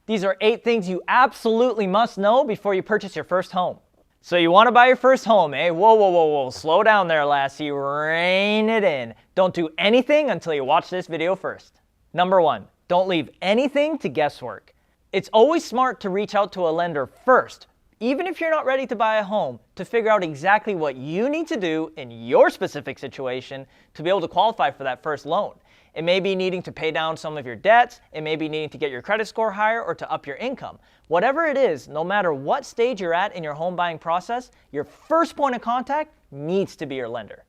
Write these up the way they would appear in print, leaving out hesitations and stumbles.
These are 8 things you absolutely must know before you purchase your first home. So you want to buy your first home, eh? Whoa, whoa, whoa, whoa. Slow down there, lassie. Rein it in. Don't do anything until you watch this video first. Number 1, don't leave anything to guesswork. It's always smart to reach out to a lender first, even if you're not ready to buy a home, to figure out exactly what you need to do in your specific situation to be able to qualify for that first loan. It may be needing to pay down some of your debts, it may be needing to get your credit score higher or to up your income. Whatever it is, no matter what stage you're at in your home buying process, your first point of contact needs to be your lender.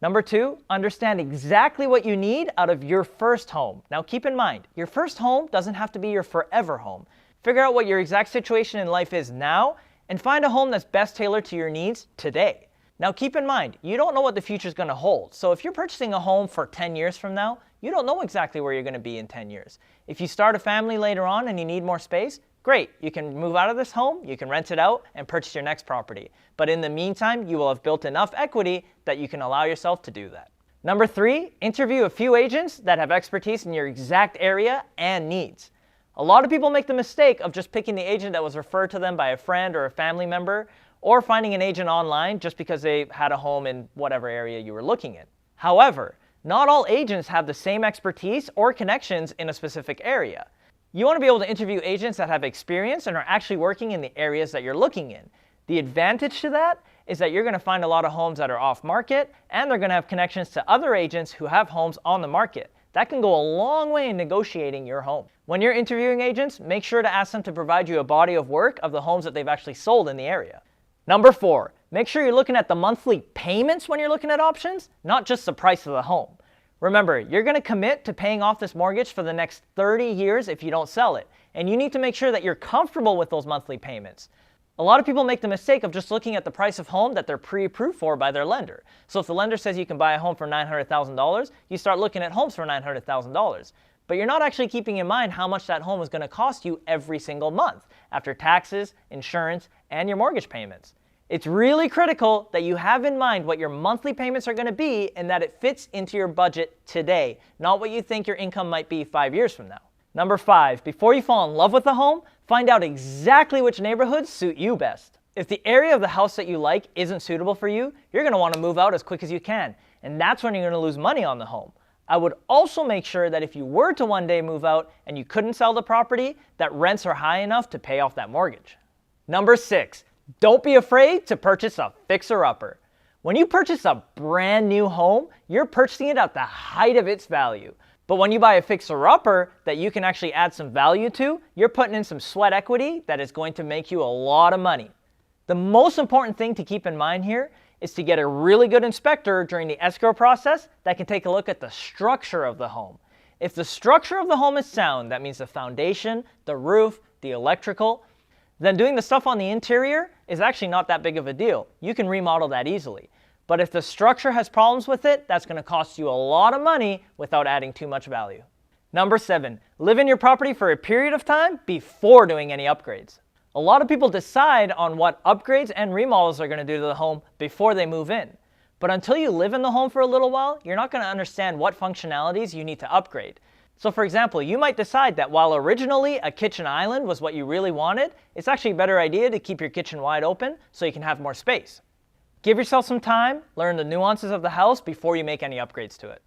Number 2, understand exactly what you need out of your first home. Now keep in mind, your first home doesn't have to be your forever home. Figure out what your exact situation in life is now and find a home that's best tailored to your needs today. Now keep in mind, you don't know what the future is going to hold. So if you're purchasing a home for 10 years from now, you don't know exactly where you're going to be in 10 years. If you start a family later on and you need more space, great. You can move out of this home, you can rent it out and purchase your next property. But in the meantime, you will have built enough equity that you can allow yourself to do that. Number 3, interview a few agents that have expertise in your exact area and needs. A lot of people make the mistake of just picking the agent that was referred to them by a friend or a family member, or finding an agent online just because they had a home in whatever area you were looking in. However, not all agents have the same expertise or connections in a specific area. You want to be able to interview agents that have experience and are actually working in the areas that you're looking in. The advantage to that is that you're going to find a lot of homes that are off market, and they're going to have connections to other agents who have homes on the market. That can go a long way in negotiating your home. When you're interviewing agents, make sure to ask them to provide you a body of work of the homes that they've actually sold in the area. Number 4, make sure you're looking at the monthly payments when you're looking at options, not just the price of the home. Remember, you're going to commit to paying off this mortgage for the next 30 years if you don't sell it, and you need to make sure that you're comfortable with those monthly payments. A lot of people make the mistake of just looking at the price of home that they're pre-approved for by their lender. So if the lender says you can buy a home for $900,000, you start looking at homes for $900,000. But you're not actually keeping in mind how much that home is going to cost you every single month after taxes, insurance, and your mortgage payments. It's really critical that you have in mind what your monthly payments are going to be and that it fits into your budget today, not what you think your income might be 5 years from now. Number 5, before you fall in love with a home, find out exactly which neighborhoods suit you best. If the area of the house that you like isn't suitable for you, you're going to want to move out as quick as you can, and that's when you're going to lose money on the home. I would also make sure that if you were to one day move out and you couldn't sell the property, that rents are high enough to pay off that mortgage. Number 6, don't be afraid to purchase a fixer-upper. When you purchase a brand new home, you're purchasing it at the height of its value. But when you buy a fixer-upper that you can actually add some value to, you're putting in some sweat equity that is going to make you a lot of money. The most important thing to keep in mind here is to get a really good inspector during the escrow process that can take a look at the structure of the home. If the structure of the home is sound, that means the foundation, the roof, the electrical, then doing the stuff on the interior is actually not that big of a deal. You can remodel that easily. But if the structure has problems with it, that's going to cost you a lot of money without adding too much value. Number 7, live in your property for a period of time before doing any upgrades. A lot of people decide on what upgrades and remodels are going to do to the home before they move in. But until you live in the home for a little while, you're not going to understand what functionalities you need to upgrade. So for example, you might decide that while originally a kitchen island was what you really wanted, it's actually a better idea to keep your kitchen wide open so you can have more space. Give yourself some time, learn the nuances of the house before you make any upgrades to it.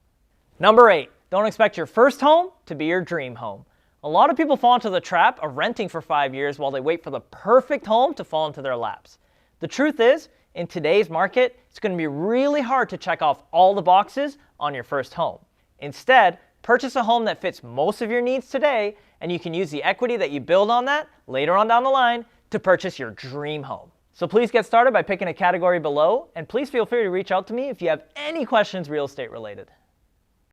Number 8, don't expect your first home to be your dream home. A lot of people fall into the trap of renting for 5 years while they wait for the perfect home to fall into their laps. The truth is, in today's market, it's going to be really hard to check off all the boxes on your first home. Instead, purchase a home that fits most of your needs today, and you can use the equity that you build on that later on down the line to purchase your dream home. So please get started by picking a category below, and please feel free to reach out to me if you have any questions real estate related.